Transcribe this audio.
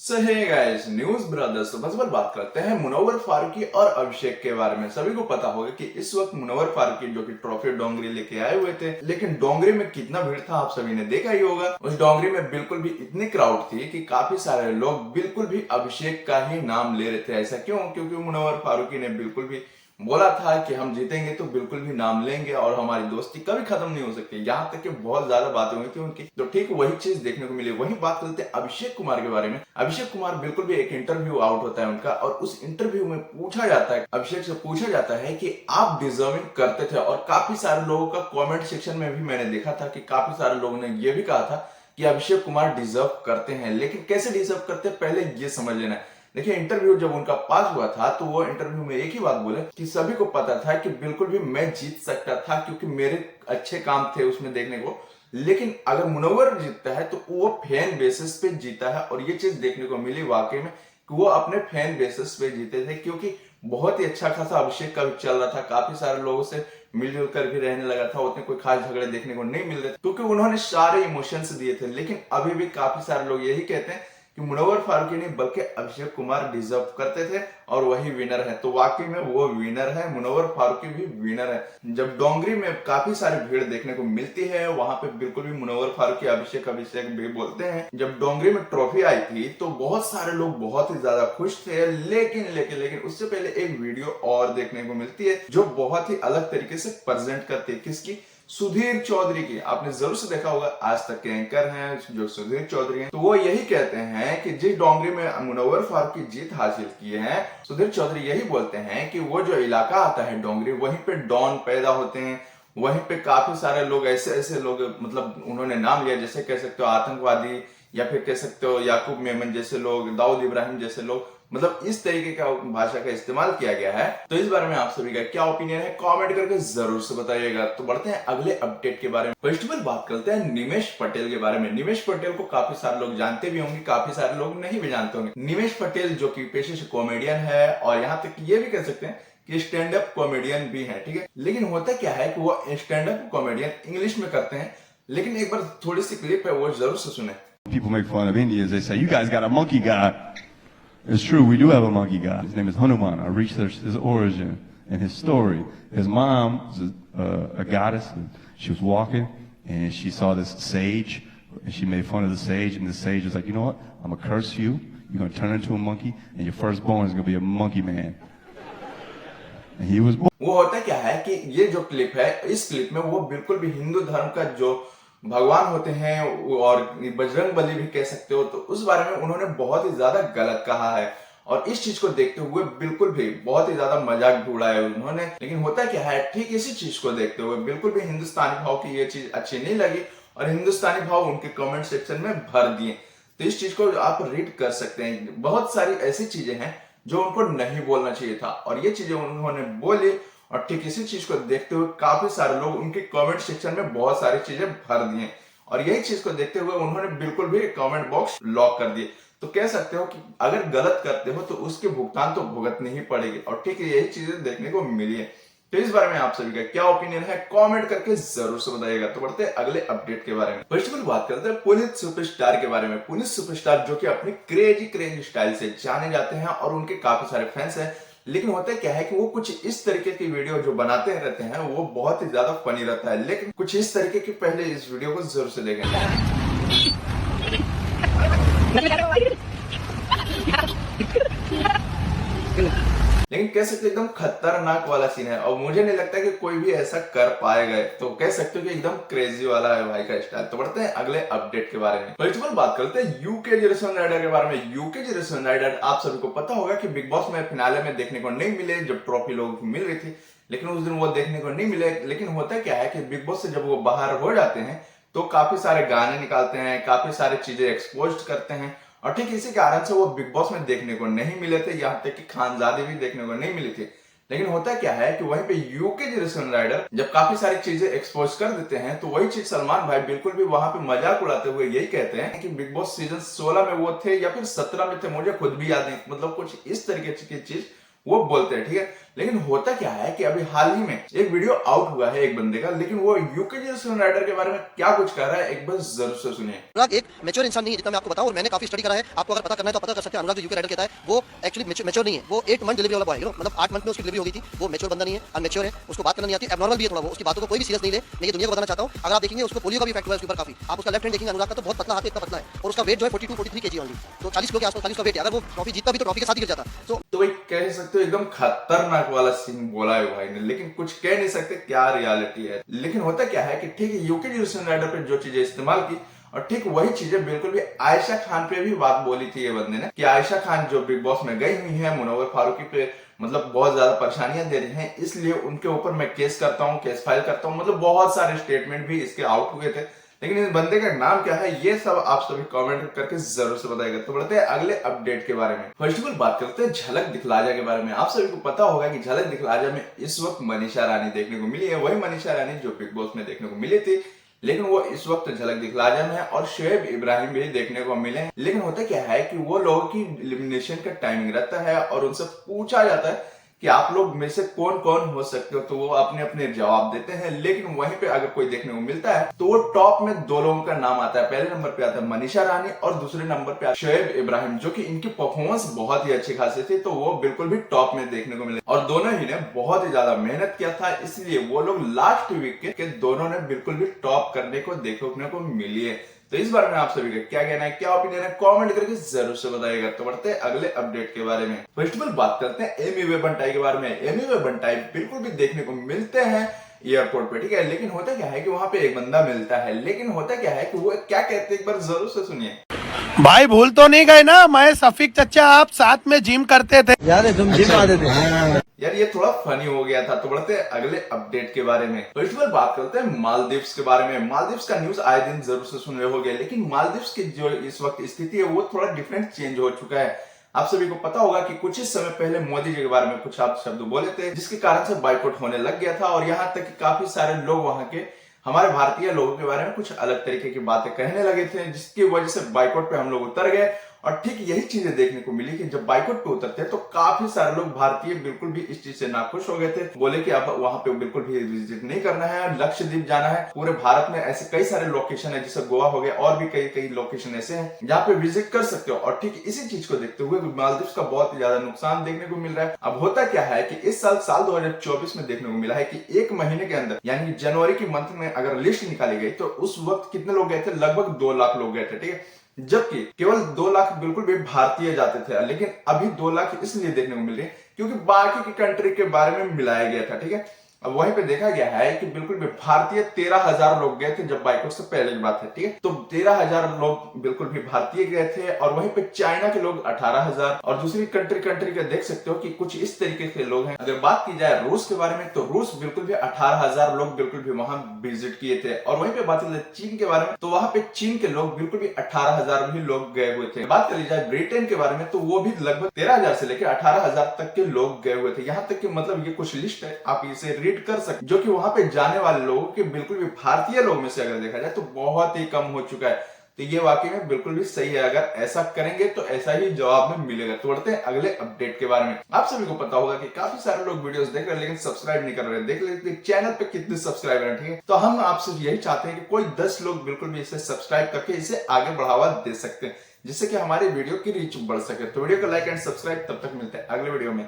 सो hey guys, news brothers तो बस बात करते हैं मुनव्वर फारूकी और अभिषेक के बारे में। सभी को पता होगा कि इस वक्त मुनव्वर फारूकी जो कि ट्रॉफी डोंगरी लेके आए हुए थे, लेकिन डोंगरी में कितना भीड़ था आप सभी ने देखा ही होगा। उस डोंगरी में बिल्कुल भी इतनी क्राउड थी कि काफी सारे लोग बिल्कुल भी अभिषेक का ही नाम ले रहे थे। ऐसा क्यों? क्योंकि मुनव्वर फारूकी ने बिल्कुल भी बोला था कि हम जीतेंगे तो बिल्कुल भी नाम लेंगे और हमारी दोस्ती कभी खत्म नहीं हो सकती। यहाँ तक कि बहुत ज्यादा बातें हुई थी उनकी, तो ठीक वही चीज देखने को मिली। वही बात करते हैं अभिषेक कुमार के बारे में। अभिषेक कुमार बिल्कुल भी एक इंटरव्यू आउट होता है उनका, और उस इंटरव्यू में पूछा जाता है, अभिषेक से पूछा जाता है कि आप डिजर्विंग करते थे। और काफी सारे लोगों का कॉमेंट सेक्शन में भी मैंने देखा था कि काफी सारे लोगों ने यह भी कहा था कि अभिषेक कुमार डिजर्व करते हैं। लेकिन कैसे डिजर्व करते हैं पहले ये समझ लेना है। देखिए, इंटरव्यू जब उनका पास हुआ था तो वो इंटरव्यू में एक ही बात बोले कि सभी को पता था कि बिल्कुल भी मैं जीत सकता था क्योंकि मेरे अच्छे काम थे उसमें देखने को। लेकिन अगर मुनव्वर जीतता है तो वो फैन बेसिस पे जीता है, और ये चीज देखने को मिली वाकई में कि वो अपने फैन बेसिस पे जीते थे, क्योंकि बहुत ही अच्छा खासा अभिषेक का भी चल रहा था। काफी सारे लोगों से मिलजुल कर भी रहने लगा था। उतने कोई खास झगड़े देखने को नहीं मिल रहे थे क्योंकि उन्होंने सारे इमोशंस दिए थे। लेकिन अभी भी काफी सारे लोग यही कहते हैं कि मुनव्वर फारूकी नहीं बल्कि अभिषेक कुमार डिजर्व करते थे और वही विनर है। तो वाकई में वो विनर है, मुनव्वर फारूकी भी विनर है। जब डोंगरी में काफी सारी भीड़ देखने को मिलती है, वहां पे बिल्कुल भी मुनव्वर फारूकी अभिषेक अभिषेक भी बोलते हैं। जब डोंगरी में ट्रॉफी आई थी तो बहुत सारे लोग बहुत ही ज्यादा खुश थे। लेकिन उससे पहले एक वीडियो और देखने को मिलती है जो बहुत ही अलग तरीके से प्रेजेंट करती है। किसकी? सुधीर चौधरी की। आपने जरूर से देखा होगा, आज तक के एंकर हैं जो सुधीर चौधरी हैं, तो वो यही कहते हैं कि जिस डोंगरी में मुनव्वर फारूकी जीत हासिल किए हैं, सुधीर चौधरी यही बोलते हैं कि वो जो इलाका आता है डोंगरी, वहीं पे डॉन पैदा होते हैं। वहीं पे काफी सारे लोग ऐसे लोग, मतलब उन्होंने नाम लिया, जैसे कह सकते हो आतंकवादी, या फिर कह सकते हो याकूब मेमन जैसे लोग, दाऊद इब्राहिम जैसे लोग, मतलब इस तरीके का भाषा का इस्तेमाल किया गया है। तो इस बारे में आप सभी का क्या ओपिनियन है, कमेंट करके जरूर से बताइएगा। तो बढ़ते हैं अगले अपडेट के बारे में। फर्स्ट ऑफ ऑल बात करते हैं निमेश पटेल के बारे में। निमेश पटेल को काफी सारे लोग जानते भी होंगे, काफी सारे लोग नहीं भी जानते होंगे। निमेश पटेल जो कि पेशे से कॉमेडियन है, और यहाँ तक ये भी कह सकते हैं कि स्टैंड अप कॉमेडियन भी है, ठीक है। लेकिन होता क्या है कि वो स्टैंड अप कॉमेडियन इंग्लिश में करते हैं। लेकिन एक बार थोड़ी सी क्लिप है, वो जरूर से सुने। People make fun of Indians. They say, you guys got a monkey god. It's true, we do have a monkey god. His name is Hanuman. I researched his origin and his story. His mom was a goddess, and she was walking, and she saw this sage, and she made fun of the sage, and the sage was like, you know what? I'm going to curse you. You're going to turn into a monkey, and your firstborn is going to be a monkey man. And he was born. वो होता क्या है कि ये जो clip है, इस clip में वो बिल्कुल भी हिंदू धर्म का जो भगवान होते हैं, और बजरंग बली भी कह सकते हो, तो उस बारे में उन्होंने बहुत ही ज्यादा गलत कहा है। और इस चीज को देखते हुए बिल्कुल भी बहुत ही ज्यादा मजाक भी उड़ाया उन्होंने। लेकिन होता क्या है, ठीक इसी चीज को देखते हुए बिल्कुल भी हिंदुस्तानी भाव की ये चीज अच्छी नहीं लगी, और हिंदुस्तानी भाव उनके कमेंट सेक्शन में भर दिए। तो इस चीज को आप रीड कर सकते हैं। बहुत सारी ऐसी चीजें हैं जो उनको नहीं बोलना चाहिए था, और ये चीजें उन्होंने बोली। और ठीक इसी चीज को देखते हुए काफी सारे लोग उनके कमेंट सेक्शन में बहुत सारी चीजें भर दिए, और यही चीज को देखते हुए उन्होंने बिल्कुल भी कमेंट बॉक्स लॉक कर दिए। तो कह सकते हो कि अगर गलत करते हो तो उसके भुगतान तो भुगतनी ही पड़ेगी, और ठीक है, यही चीजें देखने को मिली है। तो इस बारे में आप सभी का क्या ओपिनियन है, कमेंट करके जरूर से बताइएगा। तो बढ़ते हैं अगले अपडेट के बारे में। फर्स्ट ऑफ ऑल बात करते हैं पुनीत सुपरस्टार के बारे में। पुनीत सुपरस्टार जो कि अपने क्रेजी स्टाइल से जाने जाते हैं, और उनके काफी सारे फैंस हैं। लेकिन होता क्या है कि वो कुछ इस तरीके की वीडियो जो बनाते रहते हैं वो बहुत ही ज्यादा फनी रहता है। लेकिन कुछ इस तरीके की, पहले इस वीडियो को जरूर से देखें। लेकिन कह सकते एकदम खतरनाक वाला सीन है, और मुझे नहीं लगता कि कोई भी ऐसा कर पाएगा। तो कह सकते हो कि एकदम क्रेजी वाला है भाई का स्टाइल। तो बढ़ते हैं अगले अपडेट के बारे में। फर्स्ट ऑफ ऑल बात करते हैं यूके रसन राइडर के बारे में। यूके रसन राइडर आप सभी को पता होगा कि बिग बॉस में फिनाले में देखने को नहीं मिले, जब ट्रॉफी लोग मिल रही थी, लेकिन उस दिन वो देखने को नहीं मिले। लेकिन होता क्या है कि बिग बॉस से जब वो बाहर हो जाते हैं तो काफी सारे गाने निकालते हैं, काफी सारी चीजें एक्सपोज करते हैं, और ठीक इसी कारण से वो बिग बॉस में देखने को नहीं मिले थे। यहाँ तक कि खानजादे भी देखने को नहीं मिली थी। लेकिन होता क्या है कि वहीं पे यूके जनरेशन राइडर जब काफी सारी चीजें एक्सपोज कर देते हैं, तो वही चीज सलमान भाई बिल्कुल भी वहां पे मजाक उड़ाते हुए यही कहते हैं कि बिग बॉस सीजन 16 में वो थे या फिर 17 में थे, मुझे खुद भी याद नहीं, मतलब कुछ इस तरीके की चीज वो बोलते हैं, ठीक है। लेकिन होता क्या है कि अभी हाल ही में एक वीडियो आउट हुआ है एक बंदे का, लेकिन वो यूकेजी स्क्रीन राइटर के बारे में क्या कुछ कह रहा है एक बार जरूर से सुनिए। अनुराग एक मैच्योर इंसान नहीं है, जितना मैं आपको बताऊं, और मैंने काफी स्टडी करा है। आपको अगर पता करना है तो पता कर सकते हैं। अनुराग जो यूके राइडर कहता है वो एक्चुअली मैच्योर नहीं है, वो 8 मंथ डिलीवरी वाला बॉय है, मतलब 8 मंथ में उसकी डिलीवरी हो गई थी। वो मैच्योर बंदा नहीं है, अनमैच्योर है, उसको बात करना नहीं आती, एबनॉर्मल भी है थोड़ा वो, उसकी बातों को कोई भी सीरियस नहीं ले। मैं ये दुनिया को बताना चाहता हूं, अगर आप देखेंगे उसको पोलियो का भी इफेक्ट हुआ है उसके ऊपर काफी। आप उसका लेफ्ट हैंड देखेंगे अनुराग का, तो बहुत पतला हाथ है, इतना पतला है, और उसका वेट जो है 42-43 केजी ओनली, तो 40 किलो के आसपास 40 का वेट है। अगर वो ट्रॉफी जीतता भी तो ट्रॉफी के साथ ही गिर जाता। तो भाई कह सकते हो एकदम खतरनाक वाला सीन बोला है भाई ने, लेकिन कुछ कह नहीं सकते क्या रियलिटी है। लेकिन होता क्या है कि ठीक है यूकेजी स्क्रीन राइटर पे जो चीजें इस्तेमाल की, और ठीक वही चीजें बिल्कुल भी आयशा खान पे भी बात बोली थी ये बंदे ने, कि आयशा खान जो बिग बॉस में गई हुई है मुनव्वर फारूकी पे मतलब बहुत ज्यादा परेशानियां दे रही हैं, इसलिए उनके ऊपर मैं केस करता हूं, केस फाइल करता हूं, मतलब बहुत सारे स्टेटमेंट भी इसके आउट हुए थे। लेकिन इस बंदे का नाम क्या है ये सब आप सभी कमेंट करके जरूर से बताइएगा। तो बढ़ते हैं अगले अपडेट के बारे में। फर्स्ट ऑफ ऑल बात करते हैं झलक दिखलाजा के बारे में। आप सभी को पता होगा कि झलक दिखलाजा में इस वक्त मनीषा रानी देखने को मिली है, वही मनीषा रानी जो बिग बॉस में देखने को मिली थी, लेकिन वो इस वक्त झलक दिखलाजा में है, और शोएब इब्राहिम भी देखने को मिले हैं। लेकिन होता क्या है कि वो लोगों की एलिमिनेशन का टाइमिंग रहता है और उनसे पूछा जाता है कि आप लोग में से कौन कौन हो सकते हो, तो वो अपने अपने जवाब देते हैं। लेकिन वहीं पे अगर कोई देखने को मिलता है तो वो टॉप में 2 लोगों का नाम आता है। पहले नंबर पे आता है मनीषा रानी और दूसरे नंबर पे शोएब इब्राहिम, जो कि इनकी परफॉर्मेंस बहुत ही अच्छी खासी थी, तो वो बिल्कुल भी टॉप में देखने को मिले। और दोनों ही ने बहुत ही ज्यादा मेहनत किया था, इसलिए वो लोग लास्ट वीक के दोनों ने बिल्कुल भी टॉप करने को देखने को मिली है। तो इस बारे में आप सभी का क्या कहना है, क्या ओपिनियन है, कमेंट करके जरूर से बताइएगा। तो बढ़ते हैं अगले अपडेट के बारे में। फर्स्ट ऑफ ऑल बात करते हैं एमी वे बंटाई के बारे में। एमी वे बंटाई बिल्कुल भी देखने को मिलते हैं एयरपोर्ट पे, ठीक है। लेकिन होता क्या है कि वहां पे एक बंदा मिलता है, लेकिन होता क्या है कि वो क्या कहते हैं एक बार जरूर से सुनिए। भाई भूल तो नहीं गए ना, मैं सफीक चचा आप साथ में जिम करते थे। यार तुम जिम आते थे यार ये थोड़ा फनी हो गया था। तो बढ़ते हैं अगले अपडेट के बारे में। फर्स्ट ऑफ ऑल बात करते हैं मालदीव्स के बारे में। मालदीव्स का न्यूज आए दिन जरूर से सुन रहे होंगे, लेकिन मालदीव्स की जो इस वक्त स्थिति है वो थोड़ा डिफरेंट चेंज हो चुका है। आप सभी को पता होगा कि कुछ ही समय पहले मोदी जी के बारे में कुछ आप शब्द बोले थे, जिसके कारण से बाइकआउट होने लग गया था, और यहाँ तक कि काफी सारे लोग वहां के हमारे भारतीय लोगों के बारे में कुछ अलग तरीके की बातें कहने लगे थे, जिसकी वजह से बाइकआउट पे हम लोग उतर गए। और ठीक यही चीजें देखने को मिली कि जब बाइकआउट पे उतरते हैं तो काफी सारे लोग भारतीय बिल्कुल भी इस चीज से नाखुश हो गए थे। बोले कि अब वहां पे बिल्कुल भी विजिट नहीं करना है, लक्षद्वीप जाना है। पूरे भारत में ऐसे कई सारे लोकेशन है, जैसे गोवा हो गया, और भी कई कई लोकेशन ऐसे हैं जहाँ पे विजिट कर सकते हो। और ठीक इसी चीज को देखते हुए मालदीव का बहुत ही ज्यादा नुकसान देखने को मिल रहा है। अब होता क्या है कि इस साल 2024 में देखने को मिला है कि 1 महीने के अंदर यानी जनवरी की मंथ में अगर लिस्ट निकाली गई तो उस वक्त कितने लोग गए थे, लगभग 2 लाख लोग गए थे, ठीक है। जबकि केवल 2 लाख बिल्कुल भी भारतीय जाते थे, लेकिन अभी 2 लाख इसलिए देखने को मिल रहे हैं क्योंकि बाकी की कंट्री के बारे में मिलाया गया था, ठीक है। अब वहीं पे देखा गया है कि बिल्कुल भी भारतीय 13,000 लोग गए थे जब बाइकआउट से पहले की बात है, ठीक है। तो 13,000 लोग बिल्कुल भी भारतीय गए थे, और वहीं पे चाइना के लोग 18,000, और दूसरी कंट्री के देख सकते हो कि कुछ इस तरीके के लोग हैं। अगर बात की जाए रूस के बारे में तो रूस बिल्कुल भी 18,000 लोग बिल्कुल भी वहां विजिट किए थे। और वहीं पे बात की जाए चीन के बारे में तो वहां पे चीन के लोग बिल्कुल भी 18,000 भी लोग गए हुए थे। बात करी जाए ब्रिटेन के बारे में तो वो भी लगभग 13,000 से लेकर 18,000 तक के लोग गए हुए थे। यहाँ तक कि मतलब ये कुछ लिस्ट है, आप इसे रीड कर सकते, जो कि वहां पे जाने वाले लोगों के बिल्कुल भी भारतीय लोग में से अगर देखा जाए तो बहुत ही कम हो चुका है। तो ये वाकई में बिल्कुल भी सही है, अगर ऐसा करेंगे तो ऐसा ही जवाब में मिलेगा। तो बढ़ते हैं अगले अपडेट के बारे में। आप सभी को पता होगा कि काफी सारे लोग वीडियोस देख रहे हैं लेकिन सब्सक्राइब नहीं कर रहे। देख लेते चैनल पे कितने सब्सक्राइबर हैं, ठीक है। तो हम आपसे यही चाहते हैं कि कोई 10 लोग बिल्कुल भी इसे सब्सक्राइब करके इसे आगे बढ़ावा दे सकते हैं, जिससे कि हमारी वीडियो की रीच बढ़ सके। तो वीडियो को लाइक एंड सब्सक्राइब, तब तक मिलते हैं अगले वीडियो में।